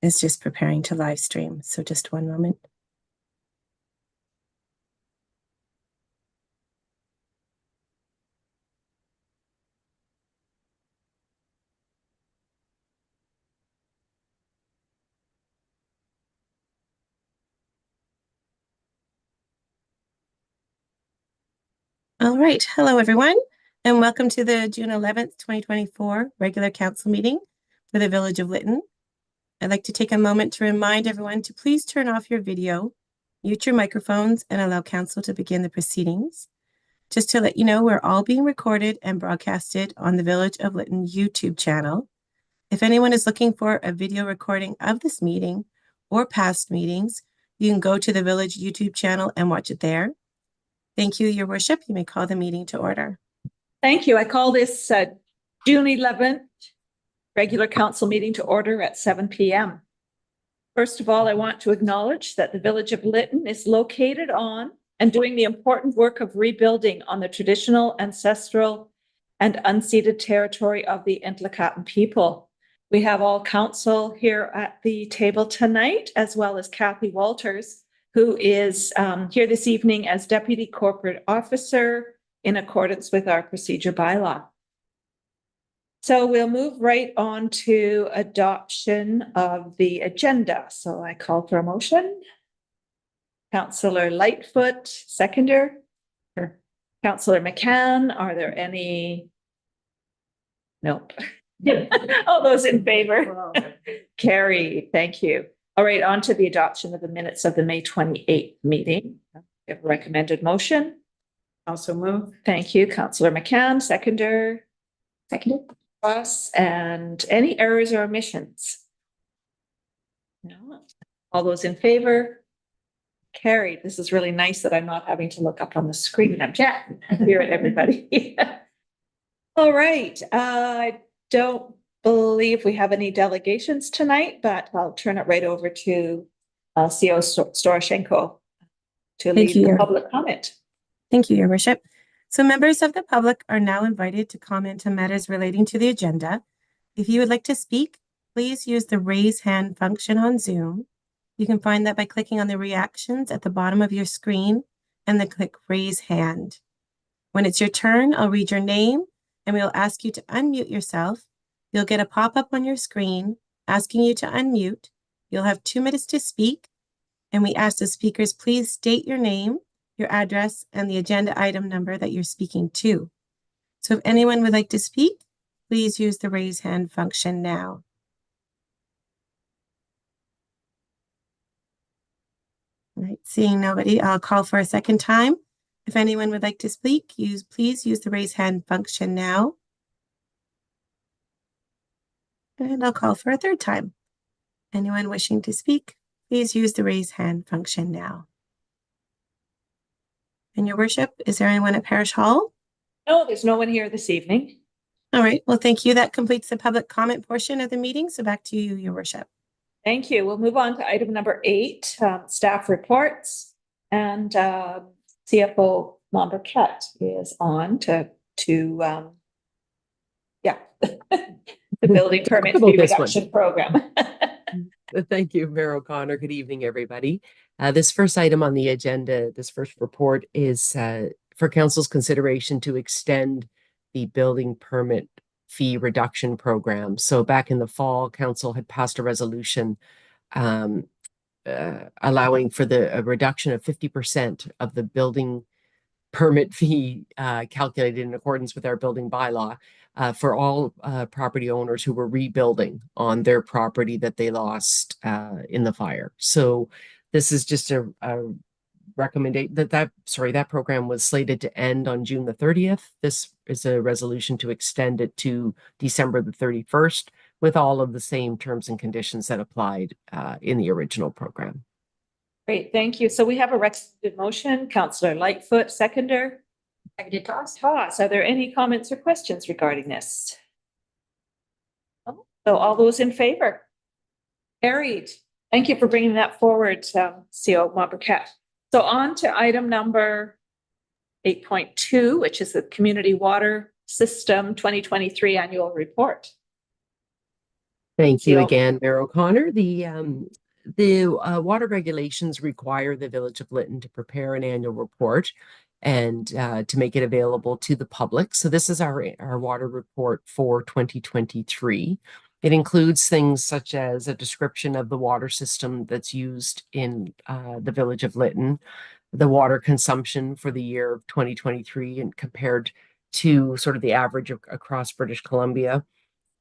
is just preparing to live stream. So just one moment. All right. Hello, everyone, and welcome to the June 11th, 2024 regular council meeting for the Village of Lytton. I'd like to take a moment to remind everyone to please turn off your video, mute your microphones, and allow council to begin the proceedings. Just to let you know, we're all being recorded and broadcasted on the Village of Lytton YouTube channel. If anyone is looking for a video recording of this meeting or past meetings, you can go to the Village YouTube channel and watch it there. Thank you, Your Worship. You may call the meeting to order. Thank you. I call this June 11th regular council meeting to order at 7 p.m. First of all, I want to acknowledge that the Village of Lytton is located on and doing the important work of rebuilding on the traditional, ancestral, and unceded territory of the Ntlaka'tan people. We have all council here at the table tonight, as well as Kathy Walters, who is here this evening as Deputy Corporate Officer in accordance with our procedure bylaw. So we'll move right on to adoption of the agenda. So I call for a motion. Councillor Lightfoot, seconder. Sure. Councillor McCann, are there any? Nope. All those in favor? Carrie, thank you. All right, on to the adoption of the minutes of the May 28th meeting. We have a recommended motion. Also move. Thank you, Councillor McCann, seconder. Seconded. Ross, and any errors or omissions? No. All those in favor? Carried. This is really nice that I'm not having to look up on the screen. I'm chatting here at everybody. All right. I don't believe we have any delegations tonight, but I'll turn it right over to CO Storoshenko to lead the public comment. Thank you, Your Worship. So members of the public are now invited to comment on matters relating to the agenda. If you would like to speak, please use the raise hand function on Zoom. You can find that by clicking on the reactions at the bottom of your screen and then click raise hand. When it's your turn, I'll read your name and we'll ask you to unmute yourself. You'll get a pop-up on your screen asking you to unmute. You'll have 2 minutes to speak, and we ask the speakers please state your name, your address, and the agenda item number that you're speaking to. So if anyone would like to speak, please use the raise hand function now. All right, seeing nobody, I'll call for a second time. If anyone would like to speak, please use the raise hand function now. And I'll call for a third time. Anyone wishing to speak, please use the raise hand function now. And Your Worship, is there anyone at Parish Hall? No, there's no one here this evening. All right, well, thank you. That completes the public comment portion of the meeting. So back to you, Your Worship. Thank you. We'll move on to item number 8, staff reports. And CFO Mombercat is on to the building permit fee reduction program. Thank you, Mayor O'Connor. Good evening, everybody. This first item on the agenda, this first report is for Council's consideration to extend the building permit fee reduction program. So back in the fall, Council had passed a resolution allowing for a reduction of 50% of the building permit fee calculated in accordance with our building bylaw for all property owners who were rebuilding on their property that they lost in the fire. So this is just a recommendation that program was slated to end on June the 30th. This is a resolution to extend it to December the 31st with all of the same terms and conditions that applied in the original program. Great, thank you. So we have a recommended motion. Councillor Lightfoot, seconder. Seconded Toss. Are there any comments or questions regarding this? So all those in favor? Carried. Thank you for bringing that forward, CO Mombercat. So on to item number 8.2, which is the Community Water System 2023 Annual Report. Thank you Seal. again, Mayor O'Connor. The water regulations require the Village of Lytton to prepare an annual report and to make it available to the public. So this is our water report for 2023. It includes things such as a description of the water system that's used in the Village of Lytton, the water consumption for the year of 2023 and compared to sort of the average across British Columbia,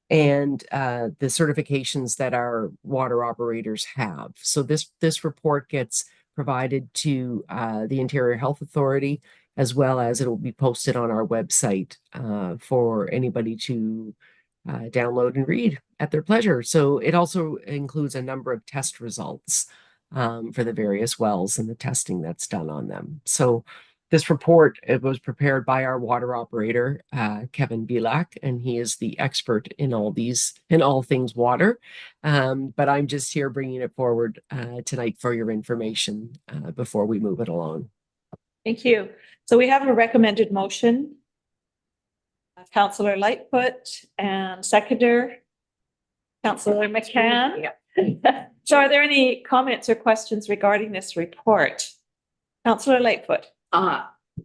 and the certifications that our water operators have. So this report gets provided to the Interior Health Authority, as well as it will be posted on our website for anybody to download and read at their pleasure. So it also includes a number of test results for the various wells and the testing that's done on them. So this report, it was prepared by our water operator, Kevin Bilak, and he is the expert in all things water. But I'm just here bringing it forward tonight for your information before we move it along. Thank you. So we have a recommended motion. Councillor Lightfoot and seconder, Councillor McCann. So are there any comments or questions regarding this report? Councillor Lightfoot.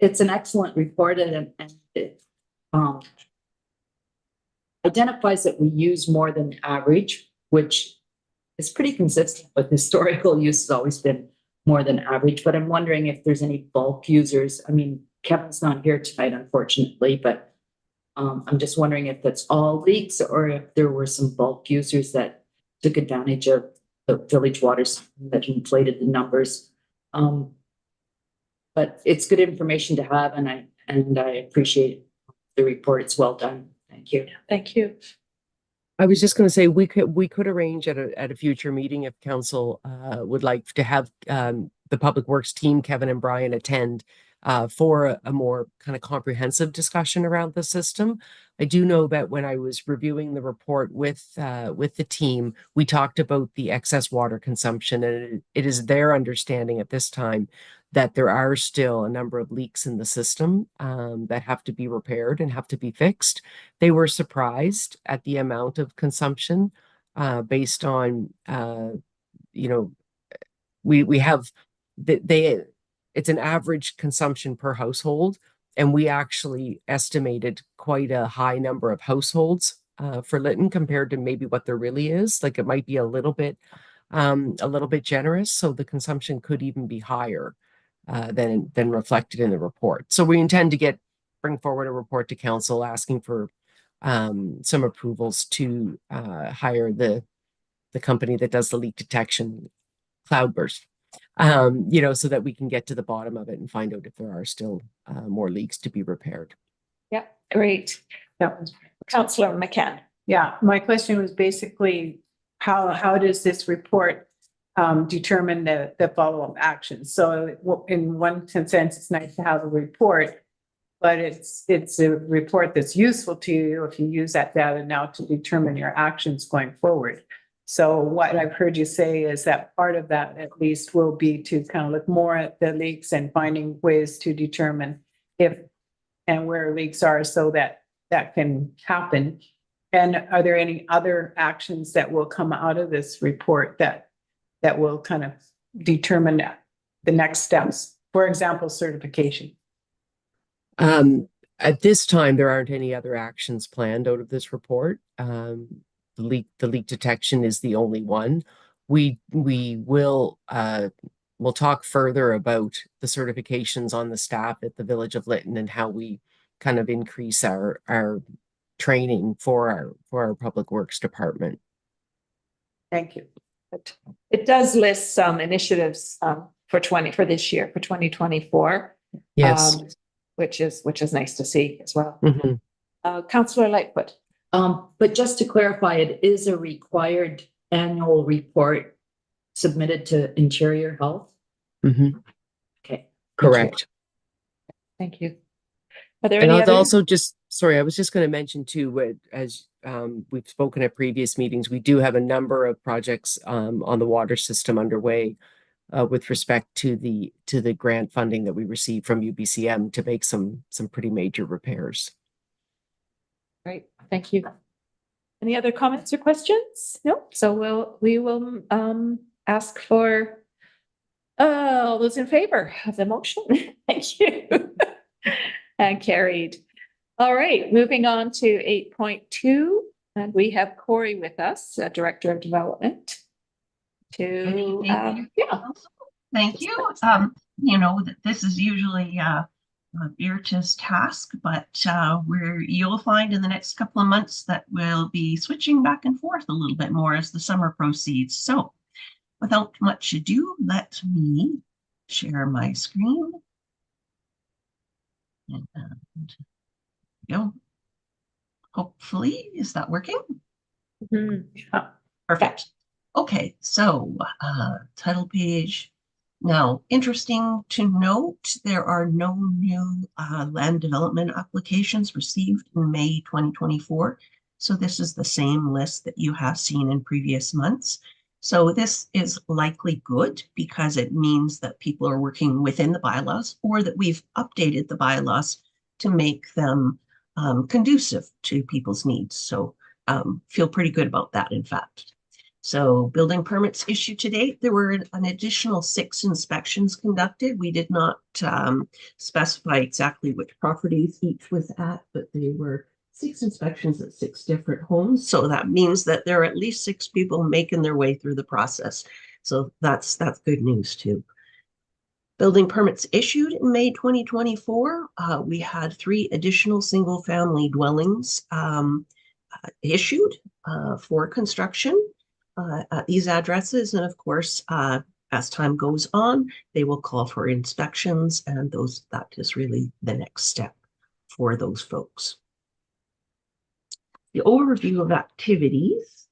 It's an excellent report, and it identifies that we use more than average, which is pretty consistent with historical use has always been more than average. But I'm wondering if there's any bulk users. I mean, Kevin's not here tonight, unfortunately, but I'm just wondering if that's all leaks or if there were some bulk users that took advantage of the village water system that inflated the numbers. But it's good information to have, and I appreciate the report. It's well done. Thank you. Thank you. I was just going to say we could arrange at a future meeting if council would like to have the Public Works team, Kevin and Brian, attend for a more kind of comprehensive discussion around the system. I do know that when I was reviewing the report with the team, we talked about the excess water consumption, and it is their understanding at this time that there are still a number of leaks in the system that have to be repaired and have to be fixed. They were surprised at the amount of consumption based on, we have, it's an average consumption per household, and we actually estimated quite a high number of households for Lytton compared to maybe what there really is. Like it might be a little bit generous, so the consumption could even be higher than reflected in the report. So we intend to bring forward a report to council asking for some approvals to hire the company that does the leak detection, Cloudburst, so that we can get to the bottom of it and find out if there are still more leaks to be repaired. Yeah, great. That was Councillor McCann. Yeah, my question was basically how does this report determine the follow-up actions? So in one sense, it's nice to have a report, but it's a report that's useful to you if you use that data now to determine your actions going forward. So what I've heard you say is that part of that at least will be to kind of look more at the leaks and finding ways to determine if and where leaks are so that can happen. And are there any other actions that will come out of this report that will kind of determine the next steps? For example, certification. At this time, there aren't any other actions planned out of this report. The leak detection is the only one. We will we'll talk further about the certifications on the staff at the Village of Lytton and how we kind of increase our training for our Public Works department. Thank you. It does list some initiatives for this year, for 2024. Yes. Which is nice to see as well. Mm-hmm. Councillor Lightfoot. But just to clarify, it is a required annual report submitted to Interior Health. Mm-hmm. Okay. Correct. Thank you. Are there And any I was other? also I was just going to mention too, as we've spoken at previous meetings, we do have a number of projects on the water system underway with respect to the grant funding that we received from UBCM to make some pretty major repairs. Great, thank you. Any other comments or questions? No, so we will ask for all those in favor of the motion. Thank you. And carried. All right, moving on to 8.2, and we have Corey with us, Director of Development. Thank you. You know, this is usually Beatrice's task, but you'll find in the next couple of months that we'll be switching back and forth a little bit more as the summer proceeds. So without much ado, let me share my screen. And go. Hopefully, is that working? Perfect. Okay, so title page. Now, interesting to note, there are no new land development applications received in May 2024. So this is the same list that you have seen in previous months. So this is likely good because it means that people are working within the bylaws, or that we've updated the bylaws to make them conducive to people's needs. So feel pretty good about that, in fact. So building permits issued to date, there were an additional 6 inspections conducted. We did not specify exactly which properties each was at, but they were 6 inspections at 6 different homes. So that means that there are at least 6 people making their way through the process. So that's good news too. Building permits issued in May 2024, we had 3 additional single family dwellings issued for construction at these addresses. And of course, as time goes on, they will call for inspections, and that is really the next step for those folks. The overview of activities.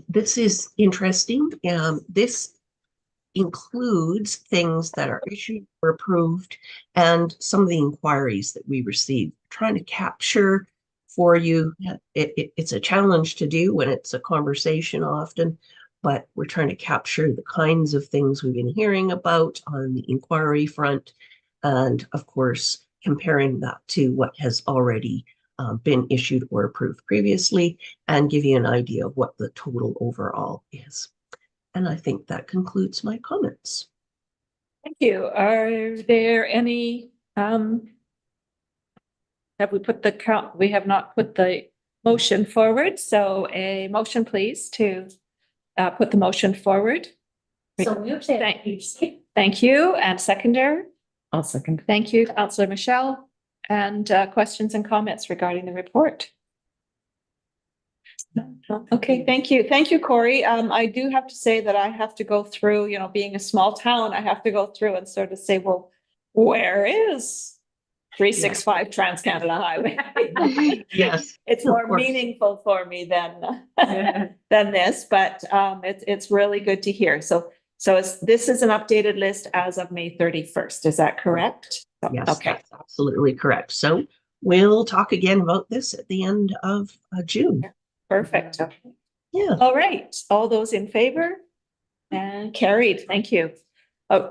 This is interesting. This includes things that are issued or approved and some of the inquiries that we received. Trying to capture for you, it's a challenge to do when it's a conversation often, but we're trying to capture the kinds of things we've been hearing about on the inquiry front, and of course comparing that to what has already been issued or approved previously, and give you an idea of what the total overall is. And I think that concludes my comments. Thank you. Are there any have we put the count? We have not put the motion forward. So a motion, please, to put the motion forward. So moved. Thank you. And seconder? I'll second. Thank you, Councillor Michelle. And questions and comments regarding the report? Okay, thank you. Thank you, Corey. I do have to say that I have to go through, you know, being a small town, I have to go through and sort of say, well, where is 365 Trans-Canada Highway? Yes. It's more meaningful for me than this, but it's really good to hear. So this is an updated list as of May 31st. Is that correct? Yes, okay. That's absolutely correct. So we'll talk again about this at the end of June. Perfect. Yeah. All right. All those in favor? And carried. Thank you.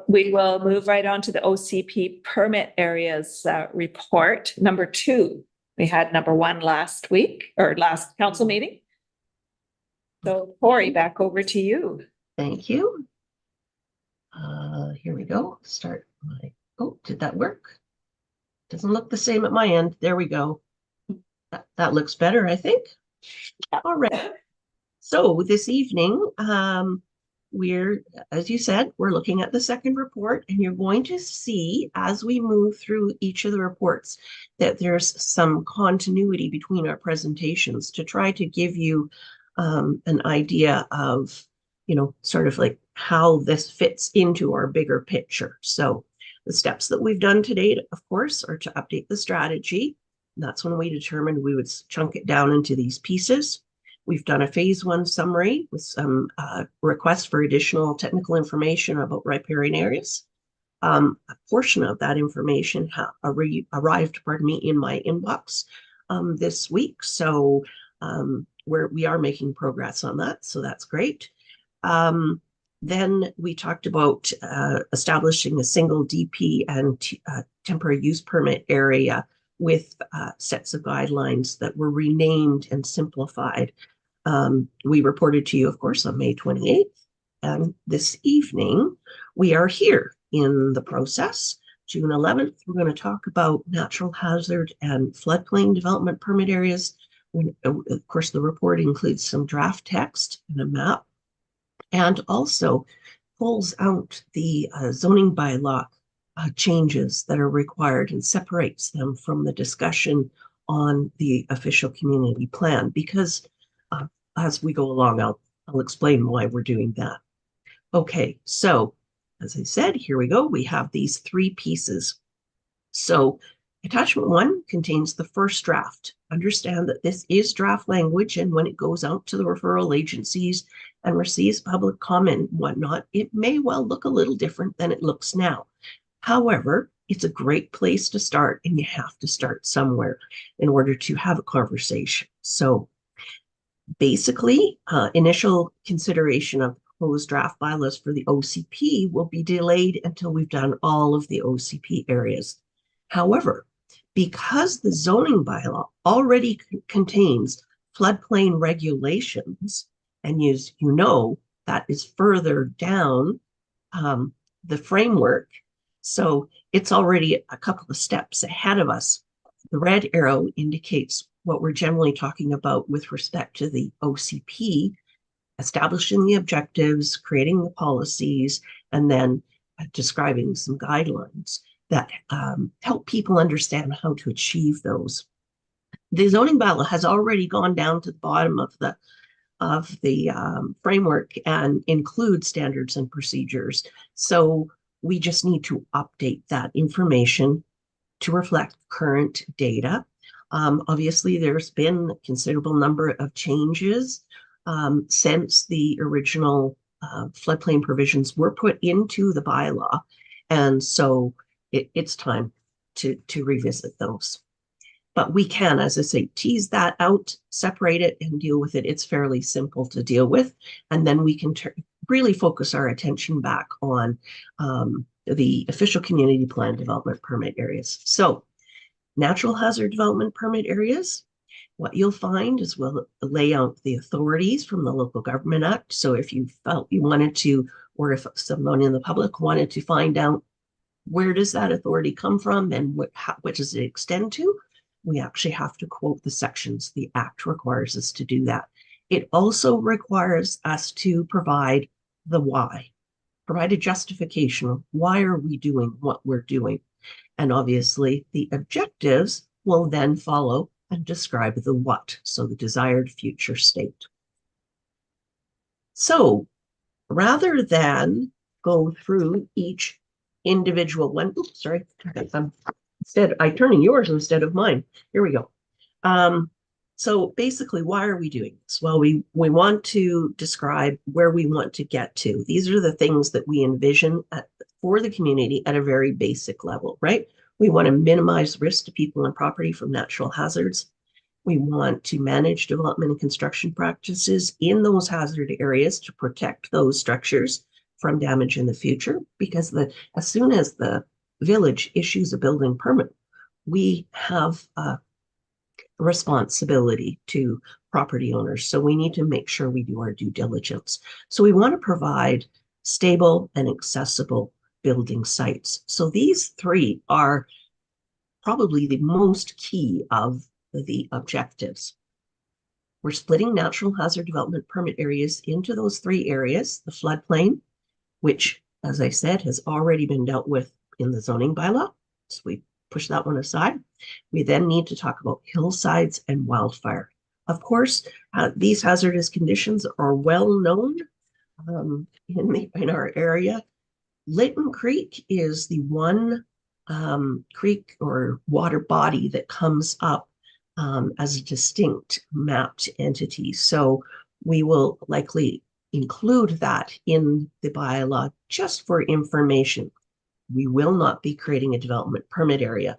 We will move right on to the OCP permit areas report. Number 2. We had number 1 last week, or last council meeting. So Corey, back over to you. Thank you. Here we go. Start my, oh, did that work? Doesn't look the same at my end. There we go. That looks better, I think. All right. So this evening, as you said, we're looking at the second report, and you're going to see as we move through each of the reports that there's some continuity between our presentations to try to give you an idea of, you know, sort of like how this fits into our bigger picture. So the steps that we've done to date, of course, are to update the strategy. That's when we determined we would chunk it down into these pieces. We've done a phase 1 summary with some requests for additional technical information about riparian areas. A portion of that information arrived, in my inbox this week. So we are making progress on that. So that's great. Then we talked about establishing a single DP and temporary use permit area with sets of guidelines that were renamed and simplified. We reported to you, of course, on May 28th. And this evening, we are here in the process. June 11th, we're going to talk about natural hazard and floodplain development permit areas. Of course, the report includes some draft text and a map, and also pulls out the zoning bylaw changes that are required and separates them from the discussion on the official community plan, because as we go along, I'll explain why we're doing that. Okay, so as I said, here we go. We have these three pieces. So attachment 1 contains the first draft. Understand that this is draft language, and when it goes out to the referral agencies and receives public comment and whatnot, it may well look a little different than it looks now. However, it's a great place to start, and you have to start somewhere in order to have a conversation. So basically, initial consideration of proposed draft bylaws for the OCP will be delayed until we've done all of the OCP areas. However, because the zoning bylaw already contains floodplain regulations, and as you know, that is further down the framework, so it's already a couple of steps ahead of us. The red arrow indicates what we're generally talking about with respect to the OCP, establishing the objectives, creating the policies, and then describing some guidelines that help people understand how to achieve those. The zoning bylaw has already gone down to the bottom of the framework and includes standards and procedures. So we just need to update that information to reflect current data. Obviously, there's been a considerable number of changes since the original floodplain provisions were put into the bylaw. And so it's time to revisit those. But we can, as I say, tease that out, separate it, and deal with it. It's fairly simple to deal with. And then we can really focus our attention back on the official community plan development permit areas. So natural hazard development permit areas, what you'll find is we'll lay out the authorities from the Local Government Act. So if you felt you wanted to, or if someone in the public wanted to find out where does that authority come from and what does it extend to, we actually have to quote the sections. The Act requires us to do that. It also requires us to provide the why, provide a justification of why are we doing what we're doing. And obviously the objectives will then follow and describe the what, so the desired future state. So rather than go through each individual one, oops, sorry, instead I turning yours instead of mine. Here we go. So basically, why are we doing this? Well, we want to describe where we want to get to. These are the things that we envision for the community at a very basic level, right? We want to minimize risk to people and property from natural hazards. We want to manage development and construction practices in those hazard areas to protect those structures from damage in the future, because as soon as the village issues a building permit, we have a responsibility to property owners. So we need to make sure we do our due diligence. So we want to provide stable and accessible building sites. So these three are probably the most key of the objectives. We're splitting natural hazard development permit areas into those three areas: the floodplain, which, as I said, has already been dealt with in the zoning bylaw. So we push that one aside. We then need to talk about hillsides and wildfire. Of course, these hazardous conditions are well known in our area. Lytton Creek is the one creek or water body that comes up as a distinct mapped entity. So we will likely include that in the bylaw just for information. We will not be creating a development permit area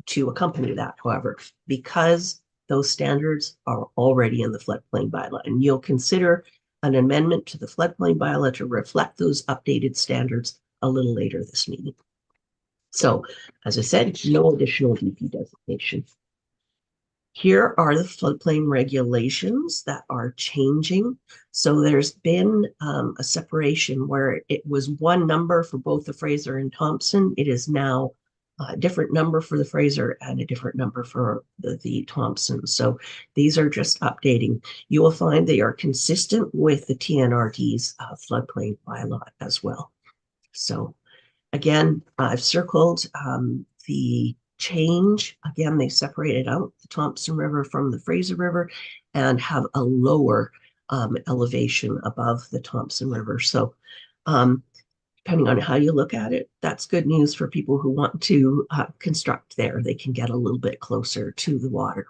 to accompany that, however, because those standards are already in the floodplain bylaw, and you'll consider an amendment to the floodplain bylaw to reflect those updated standards a little later this meeting. So, as I said, no additional DP designation. Here are the floodplain regulations that are changing. So there's been a separation where it was one number for both the Fraser and Thompson. It is now a different number for the Fraser and a different number for the Thompson. So these are just updating. You will find they are consistent with the TNRD's floodplain bylaw as well. So again, I've circled the change. Again, they separated out the Thompson River from the Fraser River and have a lower elevation above the Thompson River. So depending on how you look at it, that's good news for people who want to construct there. They can get a little bit closer to the water.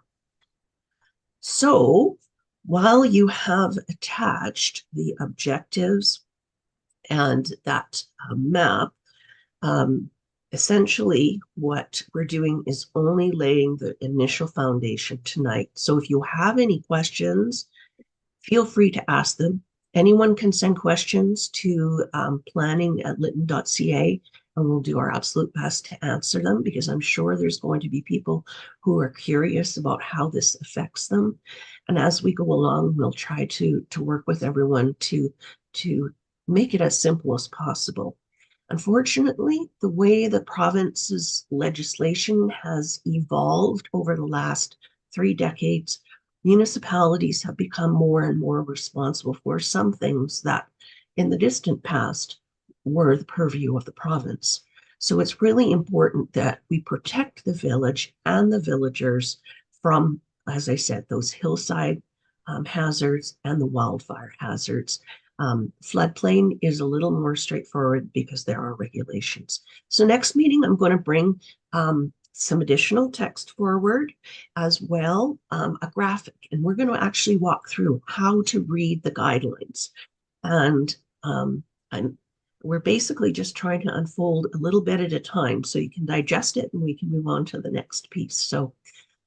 So while you have attached the objectives and that map, essentially what we're doing is only laying the initial foundation tonight. So if you have any questions, feel free to ask them. Anyone can send questions to planning@lytton.ca, and we'll do our absolute best to answer them, because I'm sure there's going to be people who are curious about how this affects them. And as we go along, we'll try to work with everyone to make it as simple as possible. Unfortunately, the way the province's legislation has evolved over the last 3 decades, municipalities have become more and more responsible for some things that in the distant past were the purview of the province. So it's really important that we protect the village and the villagers from, as I said, those hillside hazards and the wildfire hazards. Floodplain is a little more straightforward because there are regulations. So next meeting, I'm going to bring some additional text forward, as well a graphic, and we're going to actually walk through how to read the guidelines. And we're basically just trying to unfold a little bit at a time so you can digest it and we can move on to the next piece. So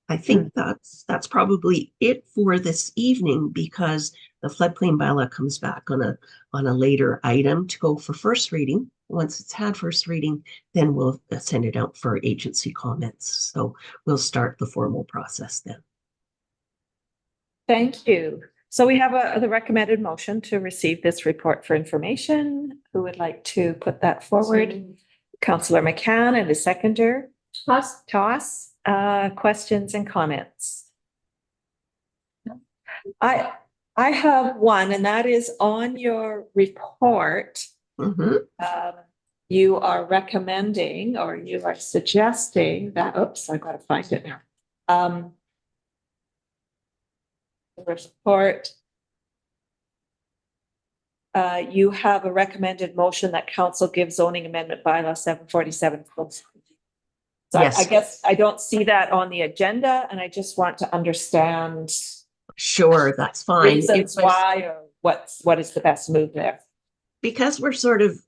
I think that's probably it for this evening, because the floodplain bylaw comes back on a later item to go for first reading. Once it's had first reading, then we'll send it out for agency comments. So we'll start the formal process then. Thank you. So we have the recommended motion to receive this report for information. Who would like to put that forward? Councillor McCann and a seconder. Toss. Questions and comments? I have one, and that is on your report. You are recommending, or you are suggesting that, oops, I've got to find it now. The report. You have a recommended motion that council gives zoning amendment bylaw 747. So yes. I guess I don't see that on the agenda, and I just want to understand. Sure, that's fine. Reasons why, or what is the best move there? Because we're sort of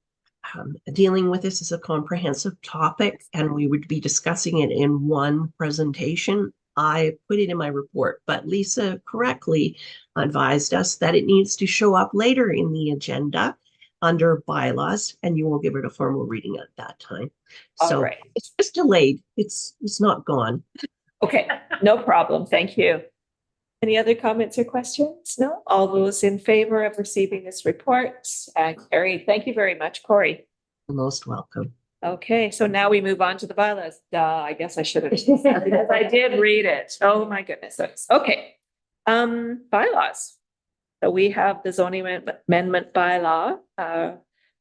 dealing with this as a comprehensive topic, and we would be discussing it in one presentation, I put it in my report, but Lisa correctly advised us that it needs to show up later in the agenda under bylaws, and you will give it a formal reading at that time. So right. It's just delayed. It's not gone. Okay, no problem. Thank you. Any other comments or questions? No? All those in favor of receiving this report? Carrie, thank you very much, Corey. You're most welcome. Okay, so now we move on to the bylaws. I guess I should have, because I did read it. Oh my goodness. Okay. Bylaws. So we have the zoning amendment bylaw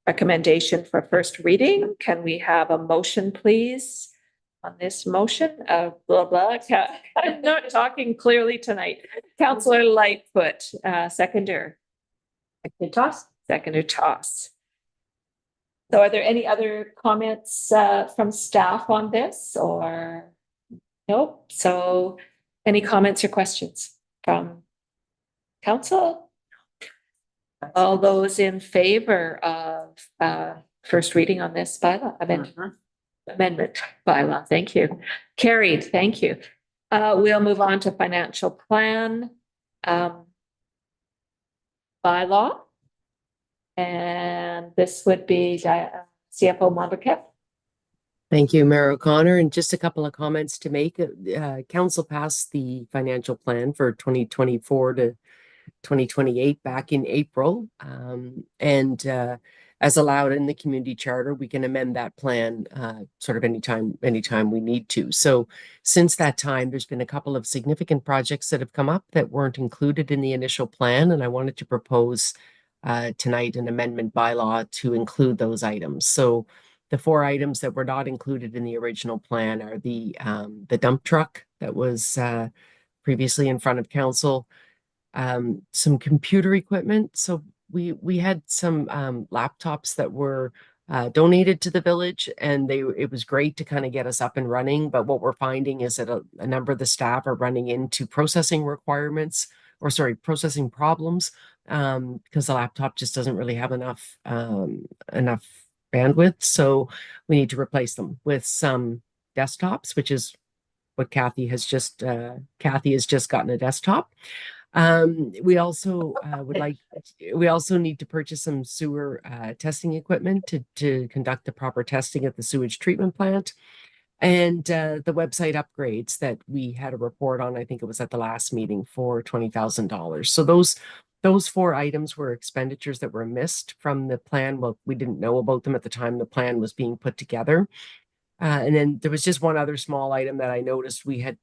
recommendation for first reading. Can we have a motion, please, on this motion? Blah, blah. I'm not talking clearly tonight. Councillor Lightfoot, seconder. Seconder Toss. So are there any other comments from staff on this, or nope? So any comments or questions from council? All those in favor of first reading on this bylaw amendment bylaw? Thank you. Carried. Thank you. We'll move on to financial plan bylaw. And this would be CFO Monbouquet. Thank you, Mayor O'Connor. And just a couple of comments to make. Council passed the financial plan for 2024 to 2028 back in April. As allowed in the community charter, we can amend that plan sort of anytime we need to. So since that time, there's been a couple of significant projects that have come up that weren't included in the initial plan. And I wanted to propose tonight an amendment bylaw to include those items. So the 4 items that were not included in the original plan are the dump truck that was previously in front of council, some computer equipment. So we had some laptops that were donated to the village, and it was great to kind of get us up and running. But what we're finding is that a number of the staff are running into processing problems because the laptop just doesn't really have enough bandwidth. So we need to replace them with some desktops, which is what Kathy has just gotten a desktop. We also need to purchase some sewer testing equipment to conduct the proper testing at the sewage treatment plant, and the website upgrades that we had a report on. I think it was at the last meeting for $20,000. So those 4 items were expenditures that were missed from the plan. Well, we didn't know about them at the time the plan was being put together. And then there was just one other small item that I noticed we had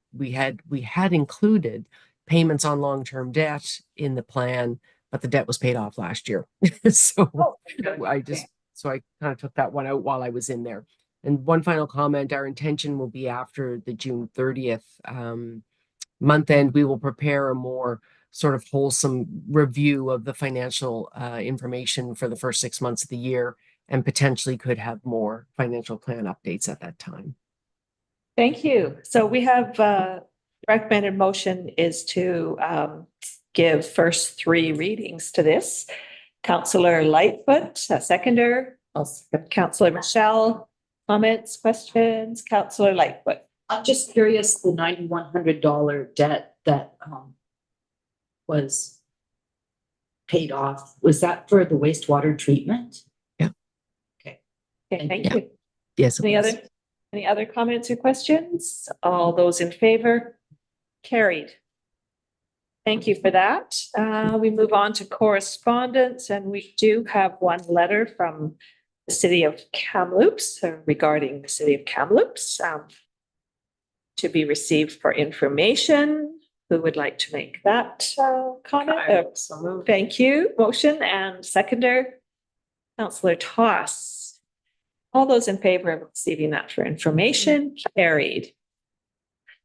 included payments on long-term debt in the plan, but the debt was paid off last year. So I kind of took that one out while I was in there. And one final comment, our intention will be after the June 30th month end, we will prepare a more sort of wholesome review of the financial information for the first 6 months of the year, and potentially could have more financial plan updates at that time. Thank you. So we have recommended motion is to give first 3 readings to this. Councillor Lightfoot, a seconder. Councillor Michelle, comments, questions? Councillor Lightfoot. I'm just curious, the $9,100 debt that was paid off, was that for the wastewater treatment? Okay, thank Yeah. you. Yes. Any other comments or questions? All those in favor? Carried. Thank you for that. We move on to correspondence, and we do have one letter from the City of Kamloops regarding the City of Kamloops to be received for information. Who would like to make that comment? Thank you. Motion and seconder, Councillor Toss. All those in favor of receiving that for information? Carried.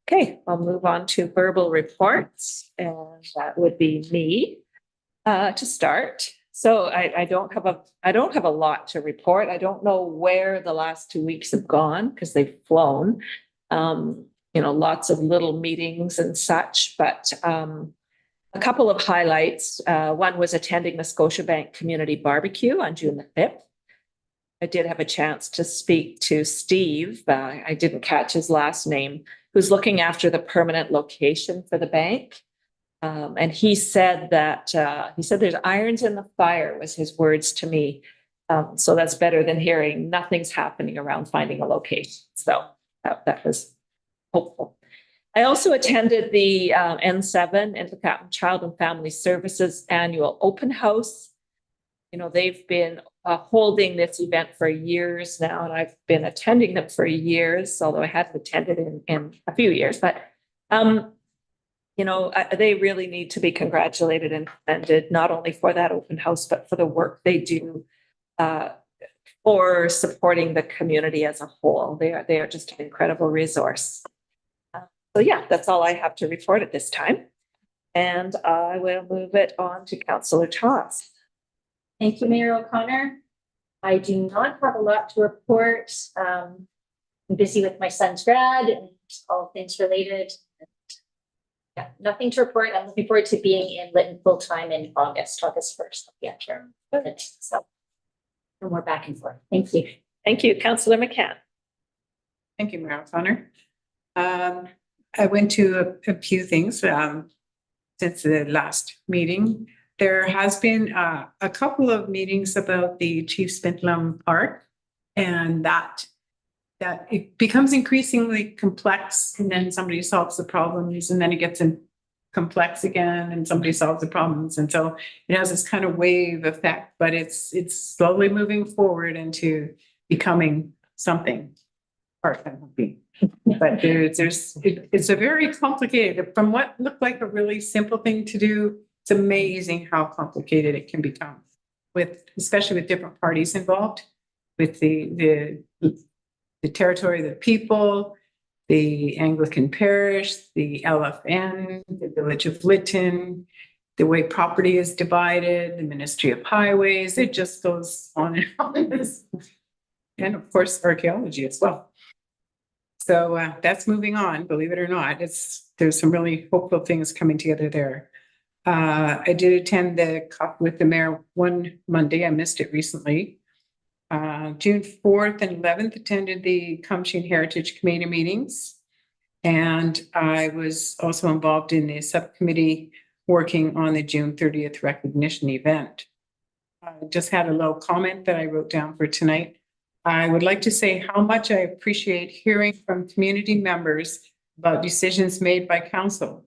Okay, I'll move on to verbal reports, and that would be me to start. So I don't have a lot to report. I don't know where the last 2 weeks have gone because they've flown. Lots of little meetings and such, but a couple of highlights. One was attending the Scotiabank Community Barbecue on June the 5th. I did have a chance to speak to Steve. I didn't catch his last name, who's looking after the permanent location for the bank. And he said there's irons in the fire, was his words to me. So that's better than hearing nothing's happening around finding a location. So that was hopeful. I also attended the N7 Intercapital Child and Family Services annual open house. They've been holding this event for years now, and I've been attending them for years, although I hadn't attended in a few years. But they really need to be congratulated and commended, not only for that open house, but for the work they do for supporting the community as a whole. They are just an incredible resource. So yeah, that's all I have to report at this time. And I will move it on to Councillor Toss. Thank you, Mayor O'Connor. I do not have a lot to report. I'm busy with my son's grad and all things related. Yeah, nothing to report. I'm looking forward to being in Lytton full time in August 1st. Yeah, sure. So no more back and forth. Thank you. Thank you, Councillor McCann. Thank you, Mayor O'Connor. I went to a few things since the last meeting. There has been a couple of meetings about the Chief Spindlum Park, and that that it becomes increasingly complex, and then somebody solves the problems, and then it gets in complex again, and somebody solves the problems. And so it has this kind of wave effect, but it's slowly moving forward into becoming something. But it's a very complicated, from what looked like a really simple thing to do, it's amazing how complicated it can become especially with different parties involved, with the territory, the people, the Anglican parish, the LFN, the village of Lytton, the way property is divided, the Ministry of Highways, it just goes on and on. And of course, archaeology as well. So that's moving on, believe it or not. There's some really hopeful things coming together there. I did attend the COP with the mayor one Monday. I missed it recently. June 4th and 11th attended the Kumshin Heritage Committee meetings. And I was also involved in the subcommittee working on the June 30th recognition event. I just had a little comment that I wrote down for tonight. I would like to say how much I appreciate hearing from community members about decisions made by council.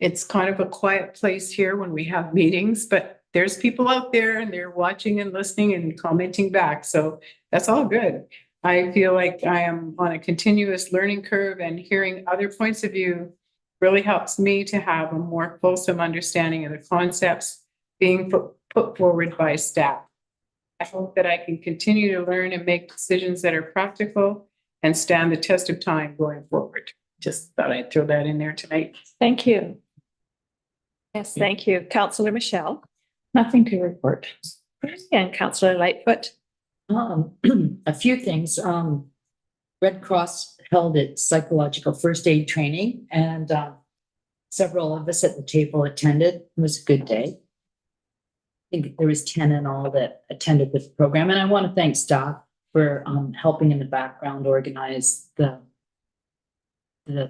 It's kind of a quiet place here when we have meetings, but there's people out there and they're watching and listening and commenting back. So that's all good. I feel like I am on a continuous learning curve, and hearing other points of view really helps me to have a more fulsome understanding of the concepts being put forward by staff. I hope that I can continue to learn and make decisions that are practical and stand the test of time going forward. Just thought I'd throw that in there tonight. Thank you. Yes, thank you. Councillor Michelle. Nothing to report. And Councillor Lightfoot. A few things. Red Cross held its psychological first aid training, and several of us at the table attended. It was a good day. I think there was 10 in all that attended this program, and I want to thank staff for helping in the background organize the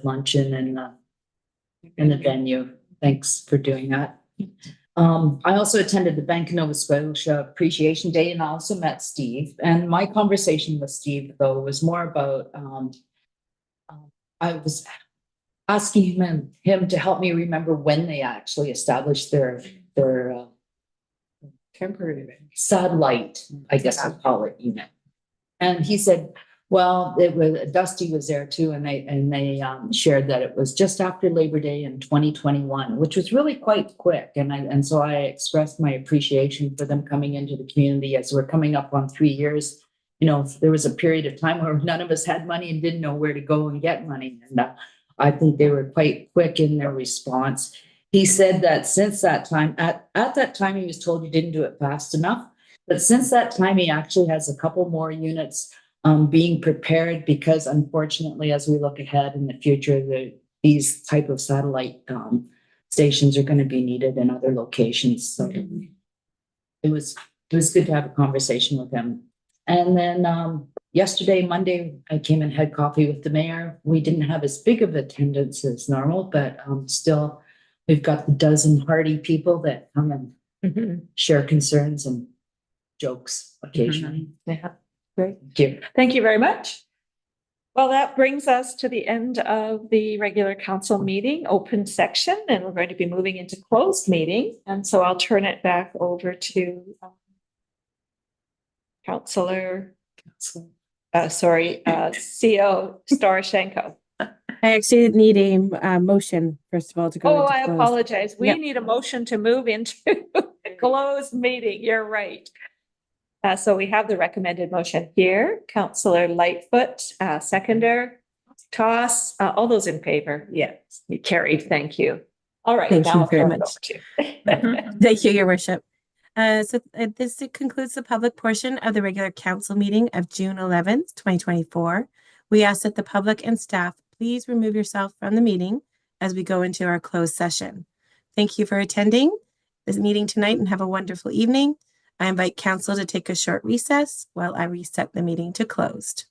luncheon and the venue. Thanks for doing that. I also attended the Bank of Nova Scotia Appreciation Day, and I also met Steve. And my conversation with Steve, though, was more about I was asking him to help me remember when they actually established their Temporary satellite, I guess I'll call it, unit. And he said, well, it was Dusty was there too, and they shared that it was just after Labor Day in 2021, which was really quite quick. And so I expressed my appreciation for them coming into the community as we're coming up on 3 years. You know, there was a period of time where none of us had money and didn't know where to go and get money. And I think they were quite quick in their response. He said that since that time, at that time, he was told you didn't do it fast enough. But since that time, he actually has a couple more units being prepared, because unfortunately, as we look ahead in the future, these type of satellite stations are going to be needed in other locations. So it was good to have a conversation with him. And then yesterday, Monday, I came and had coffee with the mayor. We didn't have as big of attendance as normal, but still, we've got the dozen hearty people that come and share concerns and jokes occasionally. Yeah, great. Thank you. Thank you very much. Well, that brings us to the end of the regular council meeting, open section, and we're going to be moving into closed meeting. And so I'll turn it back over to Councillor, CO Staroshenko. I actually need a motion, first of all, to go Oh, into I closed. apologize. We Yep. need a motion to move into closed meeting. You're right. So we have the recommended motion here. Councillor Lightfoot, seconder, Toss, all those in favor? Yes, you carried. Thank you. All right. Thank now you I'll very turn it much. over to you. Thank you, Your Worship. This concludes the public portion of the regular council meeting of June 11th, 2024. We ask that the public and staff please remove yourself from the meeting as we go into our closed session. Thank you for attending this meeting tonight and have a wonderful evening. I invite council to take a short recess while I reset the meeting to closed.